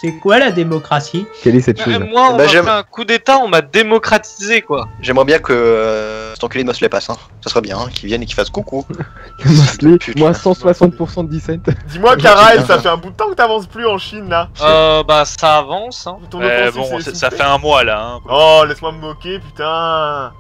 C'est quoi la démocratie? Quelle est cette chose? Moi, on m'a fait un coup d'état, on m'a démocratisé, quoi. J'aimerais bien que cet enculé de Mosley passe, hein. Ça serait bien, hein, qu'il vienne et qu'il fasse coucou. Mosley, moins 160% de dissent. Dis-moi, Karaï, ça fait un bout de temps que t'avances plus en Chine, là. Bah, ça avance, hein. Ton Bon, ça fait un mois, là, hein. Oh, laisse-moi me moquer, putain.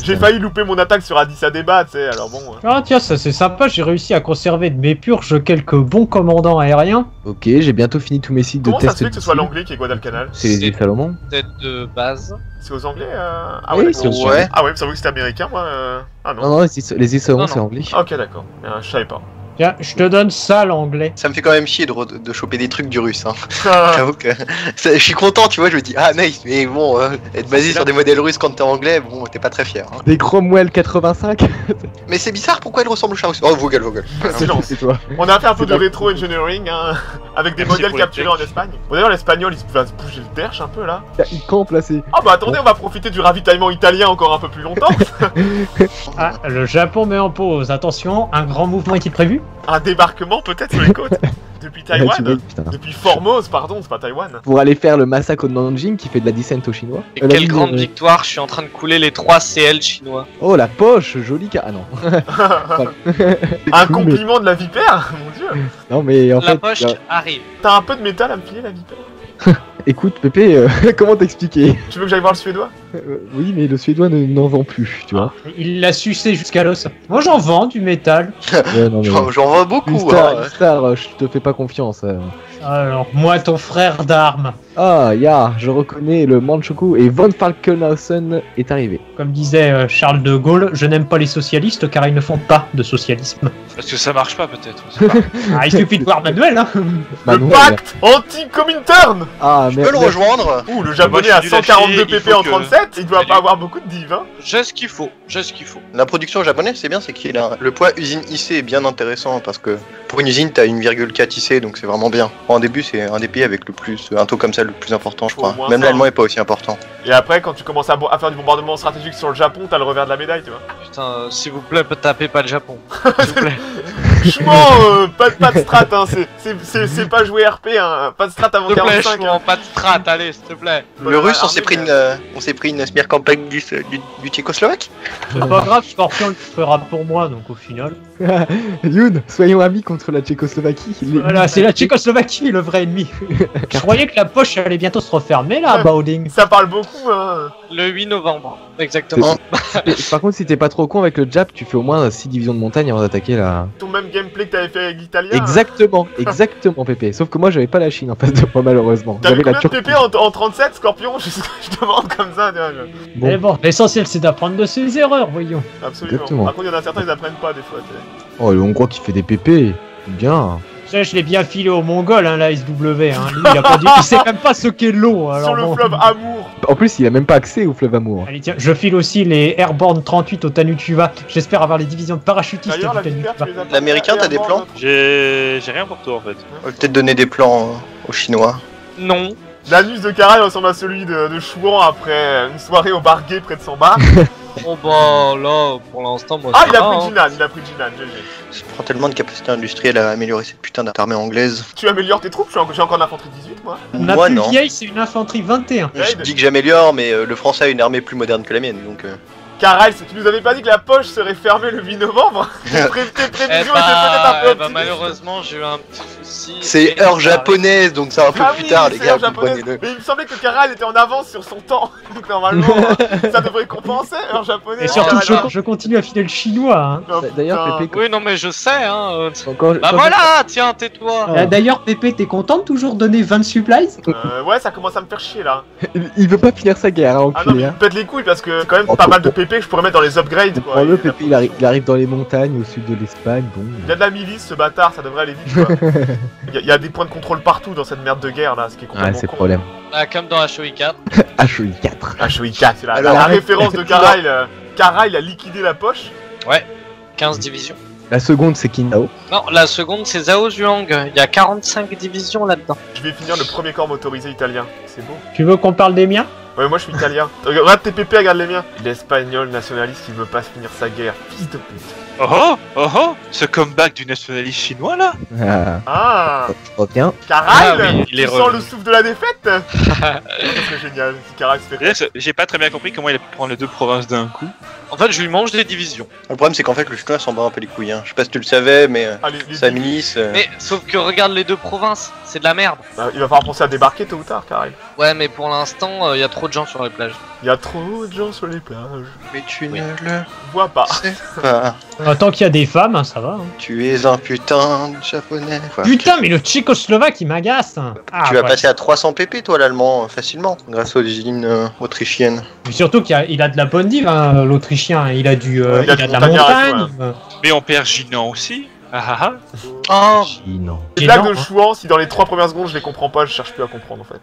J'ai failli louper mon attaque sur Addis Abeba, tu sais, alors bon. Ah tiens, ça c'est sympa, j'ai réussi à conserver de mes purges quelques bons commandants aériens. Ok, j'ai bientôt fini tous mes sites de Comment test. ça se fait que ce soit l'anglais qui est Guadalcanal? C'est les Salomon. Tête de base. C'est aux anglais Ah Oui, ouais, c'est aux d'accord. Ouais. Ah ouais, ça veut que c'était américain, moi. Ah non. Non, les îles Salomon, Non, c'est non. anglais. Ok, d'accord. Je savais pas. Tiens, je te donne ça l'anglais. Ça me fait quand même chier de choper des trucs du russe, hein. J'avoue que je suis content, tu vois, je me dis ah nice, mais bon, être basé sur des modèles russes quand t'es anglais, bon, t'es pas très fier. Hein. Des Cromwell 85. Mais c'est bizarre, pourquoi il ressemble au chat russe? Oh, Vogel. Silence. C'est toi. On a fait un peu C'est de pas- rétro-engineering, hein, avec des Merci modèles pour le capturés en Espagne. Bon, d'ailleurs, l'espagnol, il va se bouger le derche un peu, là. Il campe là, c'est. Ah bah attendez, on va profiter du ravitaillement italien encore un peu plus longtemps. Ah, le Japon met en pause. Attention, un grand mouvement est-il prévu? Un débarquement peut-être sur les côtes. Depuis Taïwan. Tu vois, putain. Depuis Formose, pardon, c'est pas Taïwan. Pour aller faire le massacre de Nanjing qui fait de la dissent aux Chinois. Et La quelle ville grande de- victoire, je suis en train de couler les 3 CL chinois. Oh la poche, jolie Ah non. Un cool, compliment de la vipère, mon dieu. Non mais en La fait. poche arrive. T'as un peu de métal à me filer, la vipère? Écoute Pépé, comment t'expliquer? Tu veux que j'aille voir le suédois? Oui mais le suédois n'en vend plus, tu vois. Il l'a sucé jusqu'à l'os. Moi j'en vends du métal. Ouais, non, mais... J'en vois beaucoup. Star, hein. Star, je te fais pas confiance. Alors, moi ton frère d'armes. Ah, je reconnais le Manchukuo et Von Falkenhausen est arrivé. Comme disait Charles de Gaulle, je n'aime pas les socialistes car ils ne font pas de socialisme. Parce que ça marche pas, peut-être. on sait pas. Ah, il suffit de voir Manuel, hein. Le Manuel. pacte anti-Comintern. Ah, Je peux le rejoindre. Ouh, le japonais moi, a je suis nul à 142 chier, pp il faut en que- 37, il doit Salut. pas avoir beaucoup de div, hein. J'ai ce qu'il faut, La production japonaise, c'est bien, c'est qu'il a le poids usine IC est bien intéressant parce que pour une usine, t'as 1,4 IC, donc c'est vraiment bien. En début, c'est un des pays avec le plus, un taux comme ça, le plus important, je Au crois. moins Même ça. l'allemand est pas aussi important. Et après, quand tu commences à faire du bombardement stratégique sur le Japon, t'as le revers de la médaille, tu vois. Putain, s'il vous plaît, tapez pas le Japon. S'il vous plaît. Franchement, pas de strat, hein, c'est pas jouer RP, hein, pas de strat avant S'il te plaît, 45, je hein. pas de strat, allez, s'il te plaît. Le russe, on s'est Armée, pris une smear campagne du tchécoslovaque. C'est pas grave, Scorpion le fera pour moi, donc au final. Youn, soyons amis contre la Tchécoslovaquie. Voilà, c'est la Tchécoslovaquie le vrai ennemi. Je croyais que la poche allait bientôt se refermer là, Bauding. Ça parle beaucoup, hein. Le 8 novembre, exactement. Par contre, si t'es pas trop con avec le jab, tu fais au moins 6 divisions de montagne avant d'attaquer la. Ton même gameplay que t'avais fait avec l'italien. Exactement, exactement, Pépé. Sauf que moi, j'avais pas la Chine en face de moi, malheureusement. T'avais J'avais la combien de Turquie. pp en 37, Scorpion? Je demande comme ça, tu vois. Bon. Mais bon, l'essentiel c'est d'apprendre de ses erreurs, voyons. Absolument. Exactement. Par contre, il y en a certains, ils apprennent pas des fois, tu sais. Oh, le Hongrois qui fait des pépés. Bien. Ça, je l'ai bien filé au Mongol, hein, la SW. Hein. Lui, il, a pas dit... il sait même pas ce qu'est l'eau. Alors Sur le bon. fleuve Amour. En plus, il a même pas accès au fleuve Amour. Allez, tiens, je file aussi les Airborne 38 au Tanutuva. J'espère avoir les divisions de parachutistes D'ailleurs, la du vipère, Tanutuva. tu les as pas L'américain, fait t'as des avant, plans? notre- J'ai rien pour toi, en fait. On va peut-être donner des plans aux Chinois. Non. L'anus de Karai ressemble à celui de Chouan après une soirée au bar gay près de son bar. Bon bah là, pour l'instant, moi Ah, ça il a va, pris hein. Jinan, il a pris Jinan, GG. Ça prend tellement de capacité industrielle à améliorer cette putain d'armée anglaise. Tu améliores tes troupes, j'ai encore de l'infanterie 18, moi. Ma Moi, plus non. vieille, c'est une infanterie 21. Je dis que j'améliore, mais le français a une armée plus moderne que la mienne, donc... Karai, tu nous avais pas dit que la poche serait fermée le 8 novembre? Tes prévisions Eh étaient peut-être un peu bah, optimistes. malheureusement, j'ai eu un petit souci. C'est Et heure ça japonaise, donc c'est un peu Ah plus oui, tard, les c'est gars, heure japonaise. comprenez-le. Mais il me semblait que Karai était en avance sur son temps. Donc normalement, ça devrait compenser, heure japonaise. Et surtout, Karai, je continue à filer le chinois. Hein. Oh, D'ailleurs, putain. Pépé, Oui, non, mais je sais, hein. quand- Bah quand- voilà, tiens, tais-toi. D'ailleurs, Pépé, t'es content de toujours donner 20 supplies? Ouais, ça commence à me faire chier là. Il veut pas finir sa guerre, hein, Ah non, mais enculé. il me Hein. pète les couilles parce que c'est quand même Oh, pas mal de PP que je pourrais mettre dans les upgrades quoi. Prends-le, Pépé, il arrive dans les montagnes au sud de l'Espagne, bon. Il y a de la milice ce bâtard, ça devrait aller vite quoi. Il y a des points de contrôle partout dans cette merde de guerre là, ce qui est Ouais, complètement c'est le con. problème. Bah, comme dans HOI 4. HOI 4. HOI4, c'est la, Alors, la arrête. référence de Karai. Karai, il a liquidé la poche. 15 divisions. La seconde, c'est Kinao. Non, la seconde, c'est Zhao Zhuang. Il y a 45 divisions là-dedans. Je vais finir le premier corps motorisé italien. C'est beau. Tu veux qu'on parle des miens? Ouais, moi je suis italien. Regarde tes pépés, regarde les miens. L'espagnol nationaliste qui veut pas finir sa guerre. Fils de pute. Oh, ce comeback du nationaliste chinois là. Ah, Reviens. Caraïl, Ah oui, il est tu sens revenu. le souffle de la défaite. Ça serait génial si Caraïl se fait. D'ailleurs, j'ai pas très bien compris comment il a pu prendre les deux provinces d'un coup. En fait, je lui mange des divisions. Le problème, c'est qu'en fait, le chinois s'en bat un peu les couilles. Hein. Je sais pas si tu le savais, mais Allez, sa milice. Mais sauf que regarde les deux provinces, c'est de la merde. Il va falloir penser à débarquer tôt ou tard, Caraïl. Ouais, mais pour l'instant, il y a trop de gens sur les plages. Il y a trop de gens sur les plages. Mais tu Oui. ne le Vois pas. sais pas. Tant qu'il y a des femmes, hein, ça va. Hein. Tu es un putain de japonais. Quoi. Putain, mais le tchécoslovaque il m'agace. Hein. Ah, Tu vas ouais. passer à 300 pp, toi, l'allemand, facilement, grâce aux usines autrichiennes. Mais surtout il a de la bonne dive, hein, l'Autrichien. Il a du, Ouais, il a de la montagnard et montagne. tout, Mais on perd Ginan aussi. Ah. Oh, Non. Les Gênant, blagues de hein. Chouan, si dans les 3 premières secondes je les comprends pas, je cherche plus à comprendre en fait.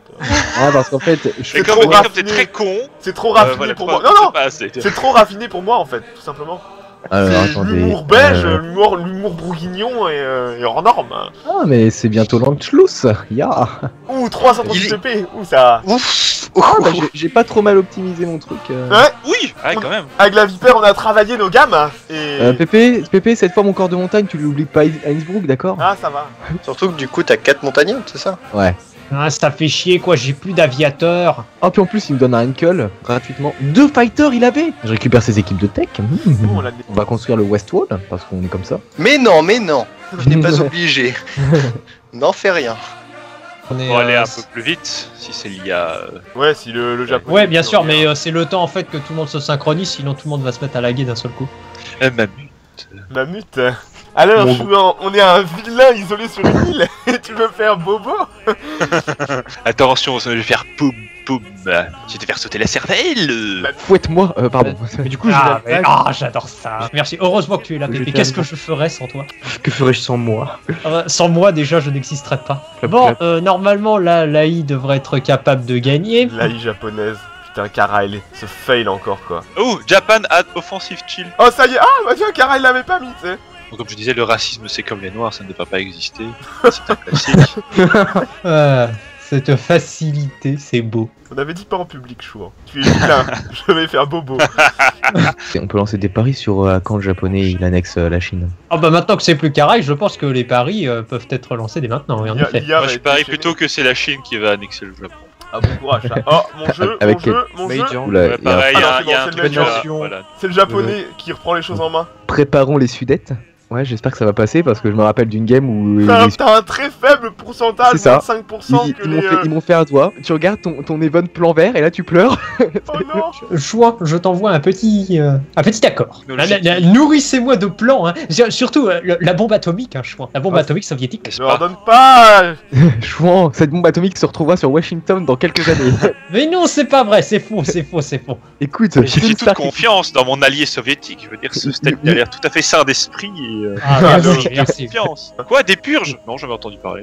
Ah, parce qu'en fait, je Et trop comme t'es raffiné. très con, C'est trop raffiné voilà, pour pas- moi. Non, non, pas assez. c'est trop raffiné pour moi en fait, tout simplement. Alors, C'est attendez. l'humour belge, euh, l'humour bourguignon et hors norme. Ah, mais c'est bientôt l'Anschluss. Ya. Ouh, 338 Il est- pp, ouh ça. Ouf. Ah, bah, j'ai pas trop mal optimisé mon truc. Ouais, Oui, quand même. avec la vipère on a travaillé nos gammes et. Pépé, cette fois mon corps de montagne, tu l'oublies pas à Innsbruck, d'accord? Ah, ça va. Surtout que du coup, t'as 4 montagnards, c'est ça? Ouais. Ah, ça fait chier quoi, j'ai plus d'aviateurs. Oh, puis en plus, il me donne un Henkel gratuitement. 2 fighters, il avait. Je récupère ses équipes de tech. Oh, on l'a On va construire le West Wall, parce qu'on est comme ça. Mais non, tu n'es pas obligé. N'en fais rien. On est, Pour aller un euh, peu plus vite, si c'est lié à. Ouais, si le Japon. Ouais, bien sûr, mais c'est le temps en fait que tout le monde se synchronise, sinon tout le monde va se mettre à laguer d'un seul coup. Mamie. Mamut. Alors, Bon. Chouan, on est un vilain isolé sur une île et tu veux faire bobo? Attention, je vais faire poum poum. Je vais te faire sauter la cervelle. Fouette-moi, pardon. Mais du coup, j'adore ça. Merci. Heureusement que tu es là, Je vais Pépé. faire Qu'est-ce que je ferais sans toi? Que ferais-je sans moi? Sans moi, déjà, je n'existerais pas. Clap, Bon, clap. normalement, là, l'AI devrait être capable de gagner. L'AI japonaise. Putain, Karail, ce fail encore quoi. Oh, Japan had offensive chill. Oh, ça y est, ah, bah tiens, Karail l'avait pas mis, tu sais. Donc, comme je disais, le racisme c'est comme les noirs, ça ne devrait pas exister. C'est un classique. Cette facilité, c'est beau. On avait dit pas en public, Chouan. Tu es vilain, je vais faire bobo. Et on peut lancer des paris sur quand le japonais il annexe la Chine. Ah bah maintenant que c'est plus carré, je pense que les paris peuvent être lancés dès maintenant, oui, en effet. L'IA Moi, va je être parie déchaînée. plutôt que c'est la Chine qui va annexer le Japon. Ah, bon courage, ça. Oh, mon jeu, Avec mon jeu. Oula, Ouais, pareil, Ah il y non, a, c'est il y a bon, un c'est truc le même là, genre. voilà. C'est le japonais qui reprend les choses en main. Préparons les Sudètes. Ouais, j'espère que ça va passer parce que je me rappelle d'une game où T'as un très faible pourcentage, C'est ça. 25% que les. ils m'ont fait un doigt. Tu regardes ton event plan vert et là tu pleures. Oh non! Chouin, je t'envoie un petit accord. Technologique. Nourrissez-moi de plans, hein. Surtout la bombe atomique, hein, Chouin. La bombe Ah, atomique soviétique. N'est-ce Ne leur pas donne pas! Chouan, cette bombe atomique se retrouvera sur Washington dans quelques années. Mais non, c'est pas vrai, c'est faux, c'est faux, c'est faux. Écoute, J'ai Shirin toute Stark- confiance dans mon allié soviétique. Je veux dire, ce Staline a l'air tout à fait sain d'esprit et. Ah, merci, merci. Confiance. Quoi, des purges? Non, j'avais entendu parler.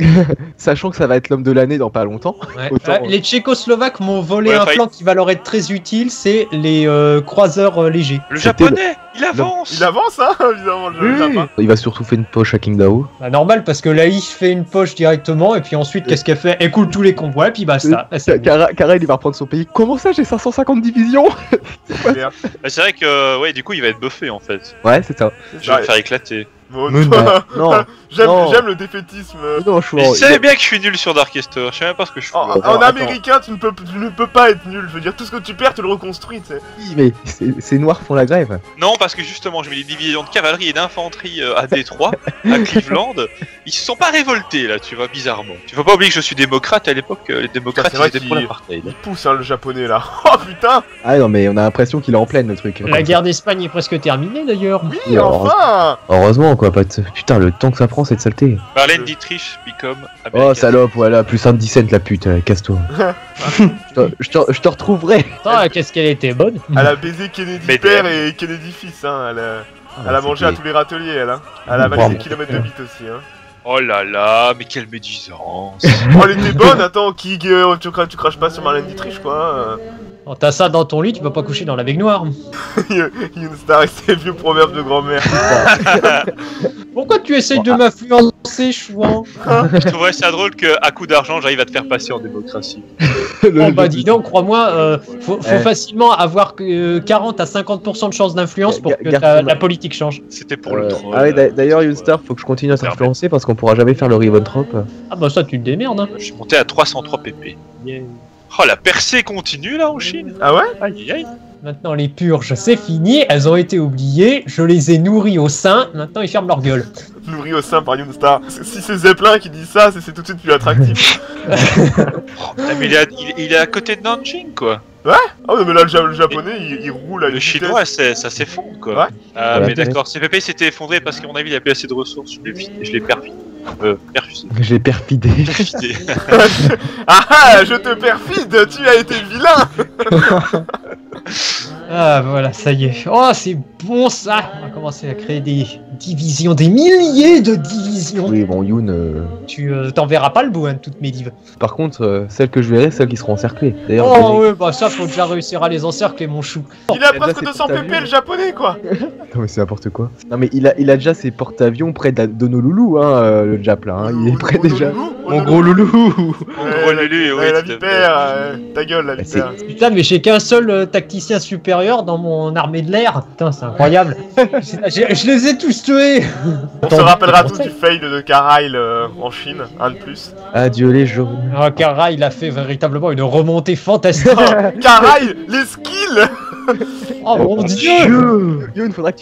sachant que ça va être l'homme de l'année dans pas longtemps. Ouais. Autant- Les Tchécoslovaques m'ont volé Ouais, un failli- plan qui va leur être très utile, c'est les croiseurs légers. Le C'était japonais, il avance. Il avance, hein, évidemment, le jeu Oui. Japon. Il va surtout faire une poche à Qingdao. Bah, normal, parce que l'AI fait une poche directement, et puis ensuite, qu'est-ce qu'elle fait? Elle coule tous les convois, et puis basta. Bah, c'est bon. Kara, il va reprendre son pays. Comment ça, j'ai 550 divisions? Merde. Bah, c'est vrai que, ouais, du coup, il va être buffé en fait. Ouais, c'est ça. Je vais me faire éclater. Bon, Mais non, non, J'aime non. j'aime le défaitisme. non, Mais Chouan. je savais bien que je suis nul sur Darkester, je sais même pas ce que je fous. En, là. en attends. américain, tu ne peux pas être nul. Je veux dire, tout ce que tu perds, tu le reconstruis, tu sais. Mais ces noirs font la grève. Non, parce que justement, je mets des divisions de cavalerie et d'infanterie à Détroit, à Cleveland. Ils se sont pas révoltés là, tu vois, bizarrement. Tu faut pas oublier que je suis démocrate à l'époque, les démocrates C'est vrai ils étaient pour qu'il- l'apartheid. Il pousse, hein, le japonais là. Oh putain! Ah non, mais on a l'impression qu'il est en pleine le truc. La guerre d'Espagne est presque terminée, d'ailleurs. Oui, Oui, alors, enfin! Heureusement quoi, pote. Putain, le temps que ça prend cette saleté. Marlène Dietrich become Oh American. salope, voilà, plus un 17 la pute, casse-toi. je te retrouverai. Putain, qu'est-ce qu'elle était bonne. Elle a baisé Kennedy Mais père DM. et Kennedy fils, hein. Elle a Ah, mangé à tous les râteliers, elle, hein. Elle a avalé des kilomètres de bite aussi, hein. Oh là là, mais quelle médisance. Oh, elle était bonne, attends, tu craches pas sur Marlène Dietrich, quoi. Quand t'as ça dans ton lit, tu peux pas coucher dans la baignoire. Younstar et ses vieux proverbes de grand-mère. Pourquoi tu essayes de m'influencer, Chouan? Je trouverais ça drôle qu'à coup d'argent, j'arrive à te faire passer en démocratie. Oh bah dis donc, crois-moi, faut facilement avoir 40 à 50% de chances d'influence pour que la politique change. C'était pour le troll. Ah oui, d'ailleurs, Younstar, faut que je continue à t'influencer parce qu'on pourra jamais faire le Ribbentrop. Ah bah ça, tu te démerdes, hein. Je suis monté à 303 pp. Oh, la percée continue là en Chine. Ah ouais? Aïe aïe. Maintenant, les purges, c'est fini, elles ont été oubliées, je les ai nourries au sein, maintenant ils ferment leur gueule. Nourri au sein par Younstar. Si c'est Zeppelin qui dit ça, c'est tout de suite plus attractif. Putain, mais il est à côté de Nanjing quoi. Ah ouais, mais là, le japonais, il roule à une Le vitesse. chinois, ça s'effondre quoi. Ouais. Ah, Voilà. mais d'accord, CPP s'était effondré parce qu'à mon avis, il a plus assez de ressources. Je l'ai perfidé. Perfusé. J'ai perfidé. Perfidé. Ah, je te perfide, tu as été vilain. Ah voilà, ça y est. Oh, c'est bon ça. On va commencer à créer des divisions, des milliers de divisions. Oui, bon, Youn. Tu t'en verras pas le bout, hein, de toutes mes divs. Par contre, celles que je verrai, celles qui seront encerclées. D'ailleurs, Oh ouais, bah ça, faut déjà réussir à les encercler, mon chou. Il a Eh, presque là, c'est 200 tout à pp lui. le japonais, quoi. non, mais c'est n'importe quoi. Non, mais il a déjà ses porte-avions près d'Honolulu, hein, le Jap là. Hein. Il est prêt déjà. Mon gros loulou. Gros Lulu, oui, La tout à fait. vipère, ta gueule, la vipère. Putain, mais j'ai qu'un seul tacticien supérieur dans mon armée de l'air. Putain, c'est incroyable. Je les ai tous tués. On se rappellera tous du fail de Karail en Chine, un de plus. Adieu les jaunes. Ah, Kara, il a fait véritablement une remontée fantastique. Karail, les skills. Oh mon dieu. Youn, il faudrait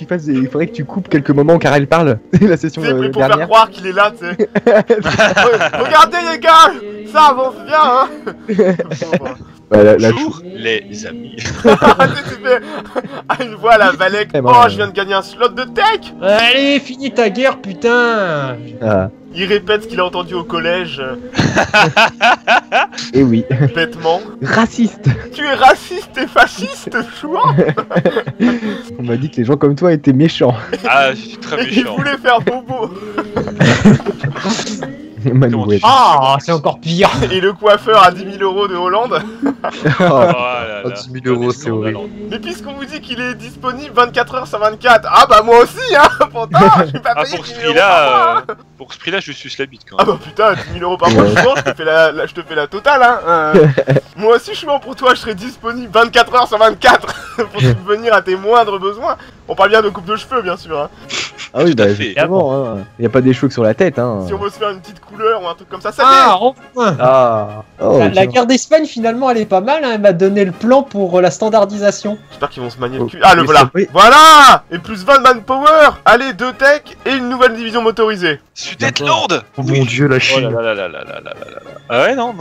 que tu coupes quelques moments car elle parle. La session C'est pour faire dernière. croire qu'il est là, tu sais. Regardez les gars, ça avance bien, hein. Bah, la Bonjour les amis. Ah, une voix à la Valek. Eh ben, Oh, je viens de gagner un slot de tech. Allez, finis ta guerre, putain. Ah, Il répète ce qu'il a entendu au collège, et oui. bêtement. Raciste. Tu es raciste et fasciste, chouan. On m'a dit que les gens comme toi étaient méchants. Ah, je suis très Et il méchant. voulait faire bobo. Manouette. Ah, c'est encore pire. Et le coiffeur à 10 000 € de Hollande. Oh là là. 10 000 €, c'est horrible. Mais puisqu'on vous dit qu'il est disponible 24 h sur 24, ah bah moi aussi, hein. Pourtant, je suis pas Ah, payé pour 10 ce 000 € par mois, hein. pour ce prix-là, je suis la bite quand Ah même. bah putain, 10 000 € par mois, je te fais je te fais la totale, hein. Moi aussi, je suis bon pour toi, je serai disponible 24 h sur 24 pour subvenir à tes moindres besoins. On parle bien de coupe de cheveux, bien sûr, hein. Ah oui, Tout à bah fait. justement, hein. Y a pas des cheveux que sur la tête, hein. Si on veut se faire une petite couleur ou un truc comme ça, Ah, enfin. Ah. Oh, La tiens. guerre d'Espagne, finalement, elle est pas mal. Hein. Elle m'a donné le plan pour la standardisation. J'espère qu'ils vont se manier le cul. Ah, le Mais voilà. ça, oui. Voilà. Et plus 20 manpower. Allez, 2 tech et une nouvelle division motorisée. Sudetland. Oh mon dieu, la Oh Chine. là là là là là là là là. Ah ouais, non,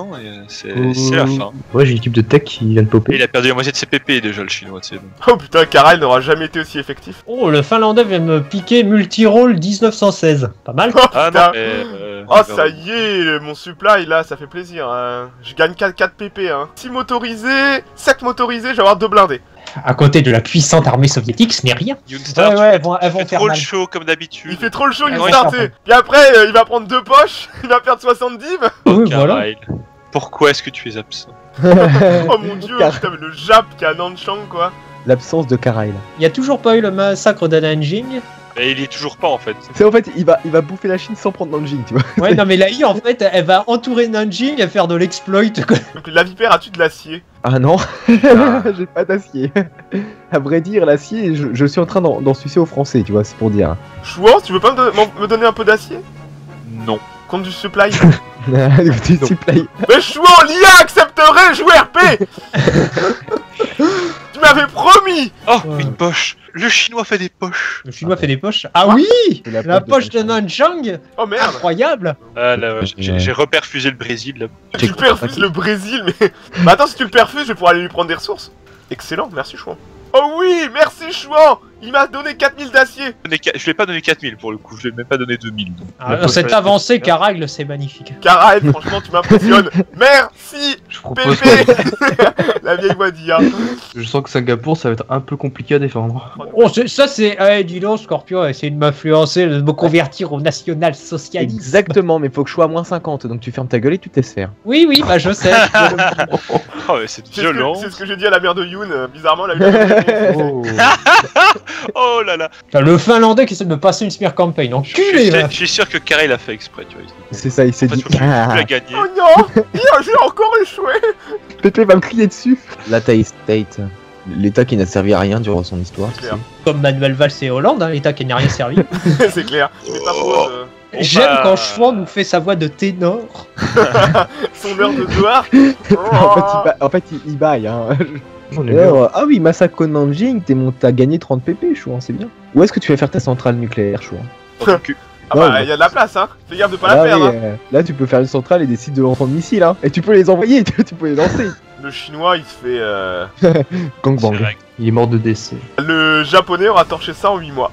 c'est la fin. Ouais, j'ai une équipe de tech qui vient de Et popper. il a perdu la moitié de ses PP déjà, le chinois, tu sais. Oh putain, Karail n'aura jamais été aussi effectif. Oh, le Finlandais vient me piquer multi-roll 1916. Pas mal. Oh Ah putain. non, mais. Oh ça y est, mon supply là, ça fait plaisir. Hein. Je gagne 4 pp. Hein. 6 motorisés, 7 motorisés, je vais avoir 2 blindés. À côté de la puissante armée soviétique, ce n'est rien. Younstar, Ouais, ouais, elles vont tu fais faire trop le mal. show comme d'habitude. Il fait trop le show, il Ouais, est starté. ouais. Puis après, il va prendre 2 poches, il va perdre 70. Oui, voilà. Karail. Pourquoi est-ce que tu es absent? Oh mon dieu, putain, mais le Jap qui a Nanchang quoi. L'absence de Karail. Il y a toujours pas eu le massacre de Nanjing. Mais il y est toujours pas en fait. C'est en fait, il va bouffer la Chine sans prendre Nanjing, tu vois. Ouais, non, mais l'AI, en fait, elle va entourer Nanjing et faire de l'exploit. Quoi. Donc la vipère, as-tu de l'acier? Ah non, j'ai pas d'acier. À vrai dire, l'acier, je suis en train d'en sucer aux Français, tu vois, c'est pour dire. Chouan, tu veux pas me donner un peu d'acier? Non. Contre du supply? Du supply. Mais Chouan, l'IA accepterait jouer RP. Tu m'avais promis. Oh, une poche. Le chinois fait des poches. Le chinois fait des poches. Ah oui, C'est la la poche poche de Nanchang. Oh merde. Incroyable. Ah là, ouais, j'ai reperfusé le Brésil là. Tu perfuses le Brésil, mais... Bah attends, si tu le perfuses, je vais pouvoir aller lui prendre des ressources. Excellent, merci Chouan. Oh oui, merci Chouan. Il m'a donné 4000 d'acier. Je lui ai pas donné 4000 pour le coup, je lui ai même pas donné 2000. Donc. Ah, cette avancée, Karail, c'est magnifique. Karail, franchement, tu m'impressionnes. Merci Je propose Pépé. La vieille voix d'IA. Je sens que Singapour, ça va être un peu compliqué à défendre. Oh, ça c'est... Eh, dis donc, Scorpion a essayé de m'influencer, de me convertir au national-socialisme. Exactement, mais faut que je sois à moins 50, donc tu fermes ta gueule et tu te laisses faire. Oui, oui, bah je sais. Oh, mais c'est violent. C'est ce que j'ai dit à la mère de Yoon. Bizarrement, la vieille. Oh. Oh là là. Putain, le Finlandais qui essaie de me passer une smear campaign, enculé va. Je suis sûr que Carré l'a fait exprès, tu vois. C'est ça, il s'est En fait, dit. tu l'as gagné. Oh non, j'ai encore échoué. Pépé va me crier dessus. Là, t'as State, l'État qui n'a servi à rien durant son histoire. C'est clair. Comme Manuel Valls et Hollande, hein, l'État qui n'a rien servi. C'est clair. Mais pas pause. Bon, J'aime bah, quand Chouan nous fait sa voix de ténor. Son heure de gloire. En fait, il baille. Hein. Alors, ah oui, Masako Nanjing, t'as gagné 30 pp, Chouan, c'est bien. Où est-ce que tu vas faire ta centrale nucléaire, Chouan? Ah bah, il y a de la place, hein. Fais gaffe de pas la perdre. Hein. Là, tu peux faire une centrale et des sites de lancement de missiles, hein. Et tu peux les envoyer, tu peux les lancer. Le chinois, il se fait. Gangbang. c'est vrai. Il est mort de décès. Le japonais aura torché ça en 8 mois.